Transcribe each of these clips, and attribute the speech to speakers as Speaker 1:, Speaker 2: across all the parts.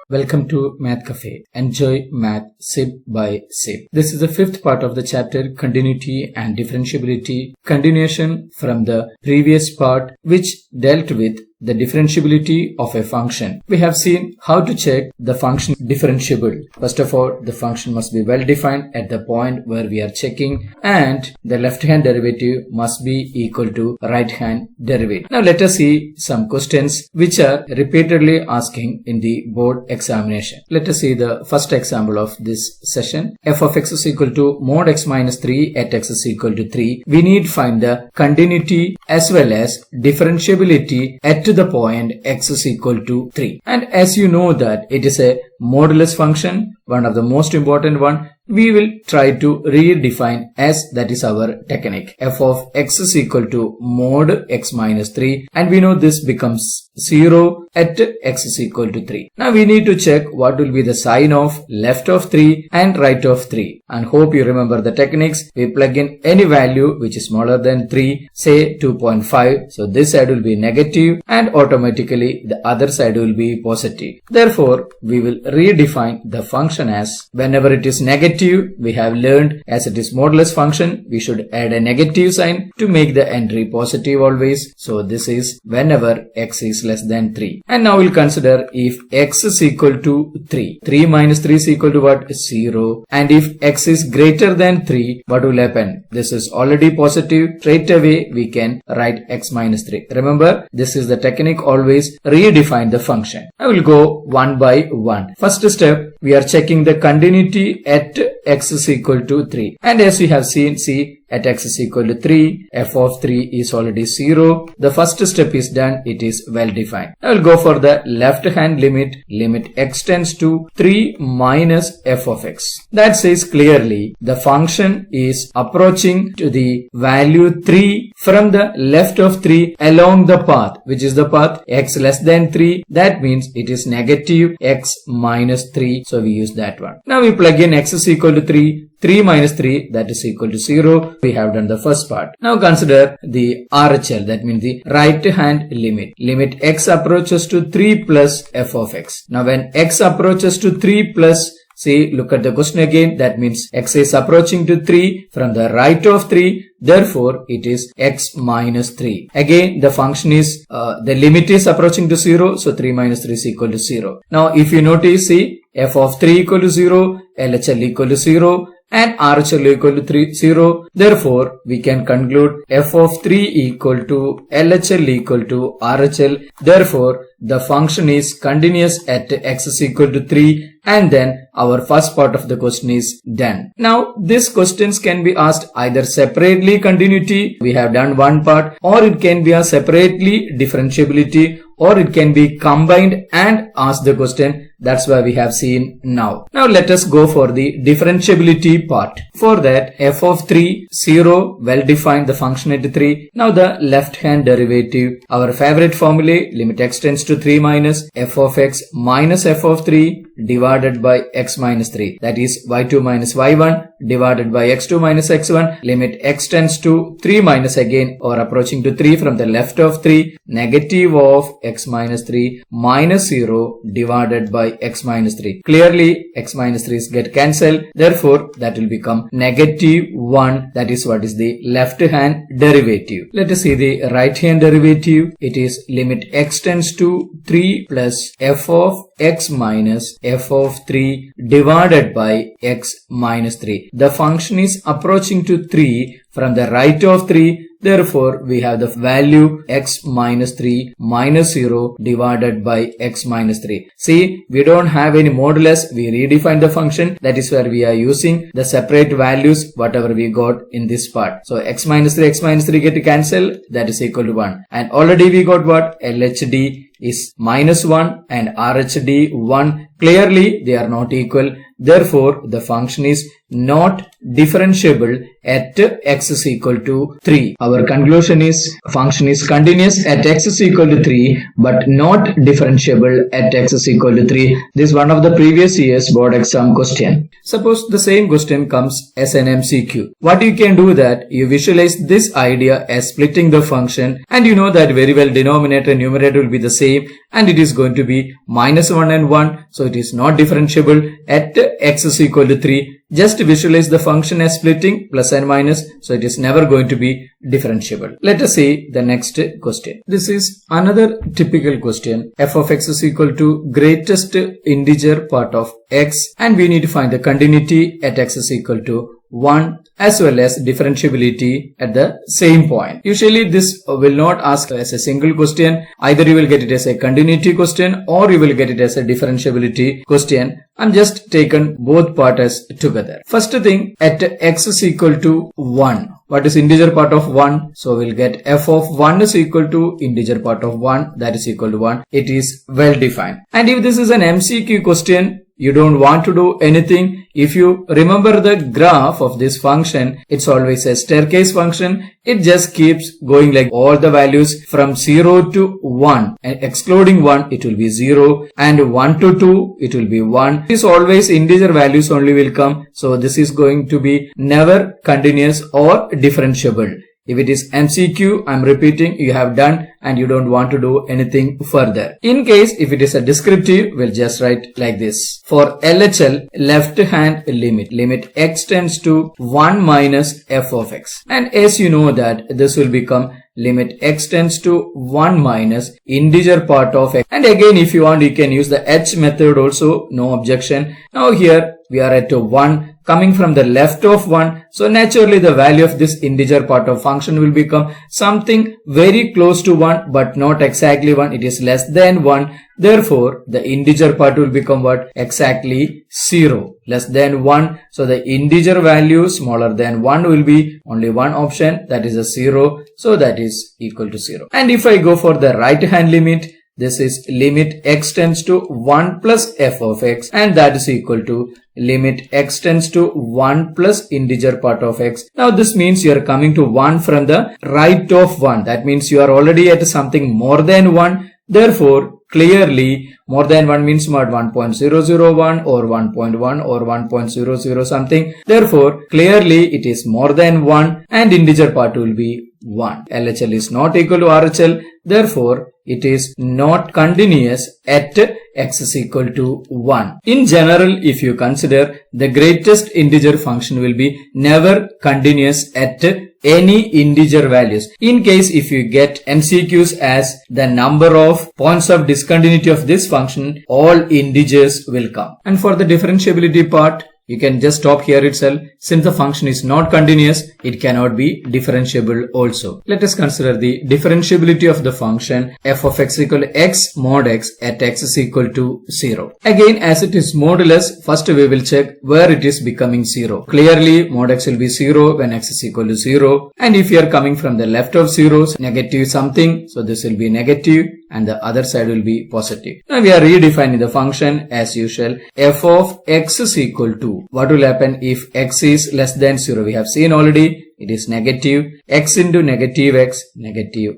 Speaker 1: Welcome to Math Cafe. Enjoy math sip by sip. This is the fifth part of the chapter Continuity and Differentiability, continuation from the previous part which dealt with the differentiability of a function. We have seen how to check the function differentiable. First of all, the function must be well defined at the point where we are checking, and the left hand derivative must be equal to right hand derivative. Now let us see some questions which are repeatedly asking in the board examination. Let us see the first example of this session. F of x is equal to mod x minus 3 at x is equal to 3. We need to find the continuity as well as differentiability at the point x is equal to 3. And as you know that it is a modulus function, one of the most important one, we will try to redefine as that is our technique. F of x is equal to mod x minus 3, and we know this becomes 0 at x is equal to 3. Now we need to check what will be the sign of left of 3 and right of 3, and hope you remember the techniques. We plug in any value which is smaller than 3, say 2.5, so this side will be negative and automatically the other side will be positive. Therefore we will redefine the function as whenever it is negative, we have learned as it is modulus function, we should add a negative sign to make the entry positive always. So this is whenever x is less than 3. And now we'll consider if x is equal to 3. 3 minus 3 is equal to what? 0. And if x is greater than 3, what will happen? This is already positive. Straight away we can write x minus 3. Remember, this is the technique, always redefine the function. I will go one by one. First step, we are checking the continuity at x is equal to 3. And as we have seen, see, at x is equal to 3, f of 3 is already 0. The first step is done, it is well defined. I will go for the left hand limit. Limit x tends to 3 minus f of x. That says clearly the function is approaching to the value 3 from the left of 3 along the path, which is the path x less than 3. That means it is negative x minus 3. So we use that one. Now we plug in x is equal to 3. 3 minus 3, that is equal to 0. We have done the first part. Now consider the RHL, that means the right hand limit. Limit x approaches to 3 plus f of x. Now when x approaches to 3 plus, see, look at the question again. That means x is approaching to 3 from the right of 3. Therefore, it is x minus 3. Again, the function is, the limit is approaching to 0. So 3 minus 3 is equal to 0. Now, if you notice, see, f of 3 equal to 0, LHL equal to 0, and RHL equal to 0. Therefore, we can conclude f of 3 equal to LHL equal to RHL. Therefore, the function is continuous at x is equal to 3, and then our first part of the question is done. Now, these questions can be asked either separately continuity, we have done one part, or it can be a separately differentiability, or it can be combined and ask the question. That's why we have seen now. Now let us go for the differentiability part. For that, f of 3, 0, well defined the function at 3. Now the left hand derivative, our favorite formula, limit x tends to 3 minus f of x minus f of 3 divided by x minus 3. That is y2 minus y1 divided by x2 minus x1. Limit x tends to 3 minus again, or approaching to 3 from the left of 3, negative of x minus 3 minus 0 divided by x minus 3. Clearly, x minus 3's get cancelled. Therefore, that will become negative 1. That is what is the left hand derivative. Let us see the right hand derivative. It is limit x tends to 3 plus f of x minus f of 3 divided by x minus 3. The function is approaching to 3 from the right of 3. Therefore, we have the value x minus 3 minus 0 divided by x minus 3. See, we don't have any modulus. We redefine the function. That is where we are using the separate values, whatever we got in this part. So, x minus 3 get cancelled. That is equal to 1. And already we got what? LHD is minus 1 and RHD 1. Clearly, they are not equal. Therefore, the function is not differentiable at x is equal to 3. Our conclusion is function is continuous at x is equal to 3 but not differentiable at x is equal to 3. This is one of the previous year's board exam question. Suppose the same question comes as an MCQ. What you can do that you visualize this idea as splitting the function, and you know that very well denominator and numerator will be the same and it is going to be -1 and 1, so it is not differentiable at x is equal to 3. Just visualize the function as splitting plus and minus, so it is never going to be differentiable. Let us see the next question. This is another typical question. F of x is equal to greatest integer part of x, and we need to find the continuity at x is equal to 1 as well as differentiability at the same point. Usually this will not ask as a single question. Either you will get it as a continuity question or you will get it as a differentiability question. I'm just taken both parts together. First thing, at x is equal to 1. What is integer part of 1? So we'll get f of 1 is equal to integer part of 1, that is equal to 1. It is well defined. And if this is an MCQ question, you don't want to do anything. If you remember the graph of this function, it's always a staircase function. It just keeps going like all the values from 0 to 1, and excluding 1 it will be 0, and 1 to 2 it will be 1. This always integer values only will come, so this is going to be never continuous or differentiable. If it is MCQ, I'm repeating, you have done and you don't want to do anything further. In case if it is a descriptive, we'll just write like this. For LHL, left hand limit x tends to 1 minus f of x. And as you know that this will become limit x tends to 1 minus integer part of x. And again, if you want, you can use the h method also, no objection. Now here we are at 1 coming from the left of 1. So naturally the value of this integer part of function will become something very close to 1 but not exactly 1. It is less than 1. Therefore, the integer part will become what? Exactly 0. Less than 1. So the integer value smaller than 1 will be only one option, that is a 0. So that is equal to 0. And if I go for the right hand limit, this is limit x tends to 1 plus f of x, and that is equal to limit x tends to 1 plus integer part of x. Now this means you are coming to 1 from the right of 1. That means you are already at something more than 1. Therefore, clearly more than 1 means what? 1.001 or 1.1 or 1.00 something. Therefore, clearly it is more than 1 and integer part will be 1. LHL is not equal to RHL. Therefore, it is not continuous at x is equal to 1. In general, if you consider, the greatest integer function will be never continuous at any integer values. In case if you get MCQs as the number of points of discontinuity of this function, all integers will come. And for the differentiability part, you can just stop here itself. Since the function is not continuous, it cannot be differentiable also. Let us consider the differentiability of the function f of x equal to x mod x at x is equal to 0. Again, as it is modulus, first we will check where it is becoming 0. Clearly, mod x will be 0 when x is equal to 0. And if you are coming from the left of zeros, negative something, so this will be negative and the other side will be positive. Now we are redefining the function as usual. F of x is equal to, what will happen if x is less than 0? We have seen already, it is negative x into negative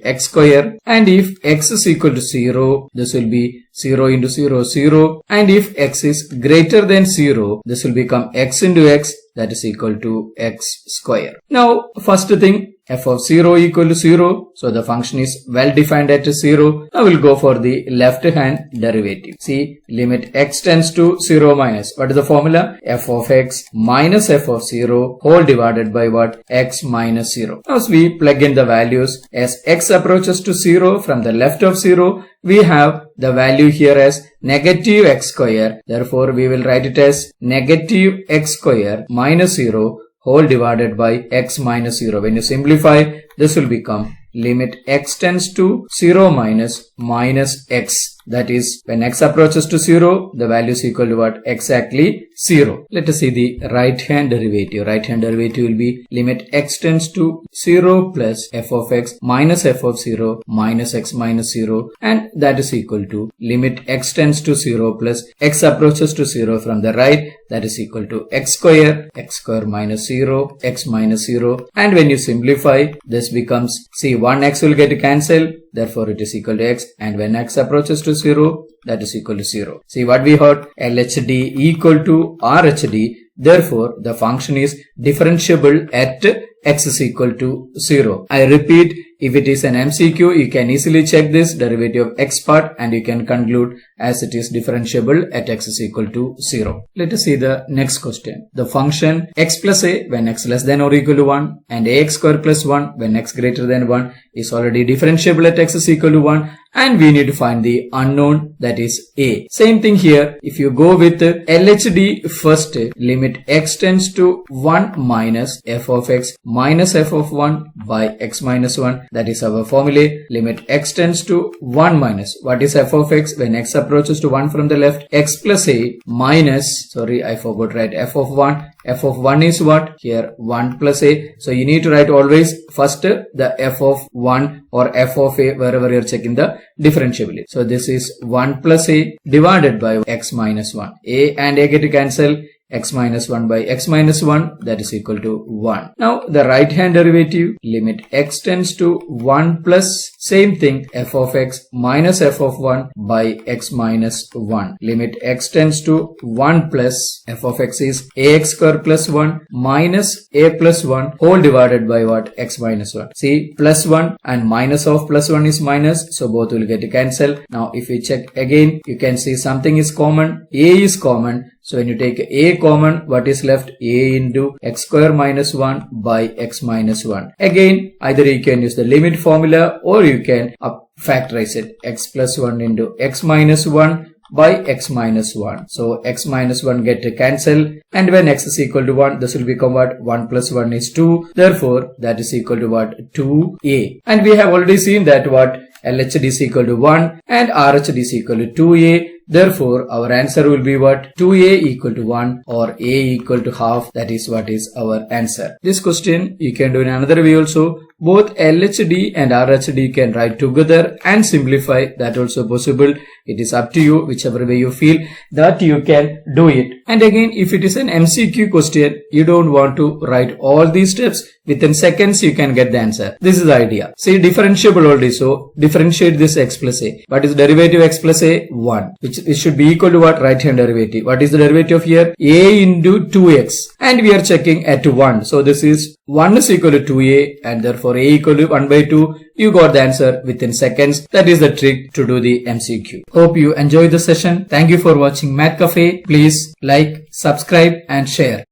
Speaker 1: x square. And if x is equal to 0, this will be 0 into 0, 0. And if x is greater than 0, this will become x into x, that is equal to x square. Now, first thing, f of 0 equal to 0. So the function is well defined at 0. Now we'll go for the left hand derivative. See, limit x tends to 0 minus. What is the formula? F of x minus f of 0 whole divided by what? X minus 0. Now as we plug in the values, as x approaches to 0 from the left of 0, we have the value here as negative x square. Therefore, we will write it as negative x square minus 0 whole divided by x minus 0. When you simplify, this will become limit x tends to 0 minus x That is, when x approaches to 0, the value is equal to what? Exactly 0. Let us see the right hand derivative. Right hand derivative will be limit x tends to 0 plus f of x minus f of 0 minus x minus 0, and that is equal to limit x tends to 0 plus x approaches to 0 from the right, that is equal to x square minus 0, x minus 0, and when you simplify, this becomes, see, 1x will get cancelled, therefore it is equal to x, and when x approaches to 0, that is equal to 0. See what we heard? LHD equal to RHD, therefore the function is differentiable at x is equal to 0. I repeat, if it is an MCQ, you can easily check this derivative of x part and you can conclude as it is differentiable at x is equal to 0. Let us see the next question. The function x plus a when x less than or equal to 1 and ax square plus 1 when x greater than 1 is already differentiable at x is equal to 1, and we need to find the unknown, that is a. Same thing here. If you go with LHD first, limit x tends to 1 minus f of x minus f of 1 by x minus 1. That is our formula. Limit x tends to 1 minus, what is f of x when x approaches to 1 from the left? X plus a minus, sorry, I forgot to write f of 1. F of 1 is what? Here 1 plus a. So you need to write always first the f of 1 or f of a wherever you are checking the differentiability. So this is 1 plus a divided by x minus 1. A and a get to cancel. X minus 1 by x minus 1, that is equal to 1. Now the right hand derivative, limit x tends to 1 plus, same thing, f of x minus f of 1 by x minus 1. Limit x tends to 1 plus f of x is ax square plus 1 minus a plus 1 whole divided by what? X minus 1. See, plus 1 and minus of plus 1 is minus, so both will get to cancel. Now if we check again, you can see something is common, a is common. So when you take a common, what is left? A into x square minus 1 by x minus 1. Again, either you can use the limit formula or you can factorize it. X plus 1 into x minus 1 by x minus 1. So x minus 1 get to cancel, and when x is equal to 1, this will become what? 1 plus 1 is 2. Therefore, that is equal to what? 2a. And we have already seen that what? LHD is equal to 1 and RHD is equal to 2a. Therefore, our answer will be what? 2a equal to 1 or a equal to half. That is what is our answer. This question you can do in another way also. Both LHD and RHD can write together and simplify. That also possible. It is up to you, whichever way you feel that you can do it. And again, if it is an MCQ question, you don't want to write all these steps. Within seconds, you can get the answer. This is the idea. See, differentiable already. So, differentiate this x plus a. What is derivative x plus a? 1. Which it should be equal to what? Right hand derivative. What is the derivative here? A into 2x. And we are checking at 1. So, this is 1 is equal to 2a and therefore a equal to 1 by 2. You got the answer within seconds. That is the trick to do the MCQ. Hope you enjoyed the session. Thank you for watching Math Cafe. Please like, subscribe and share.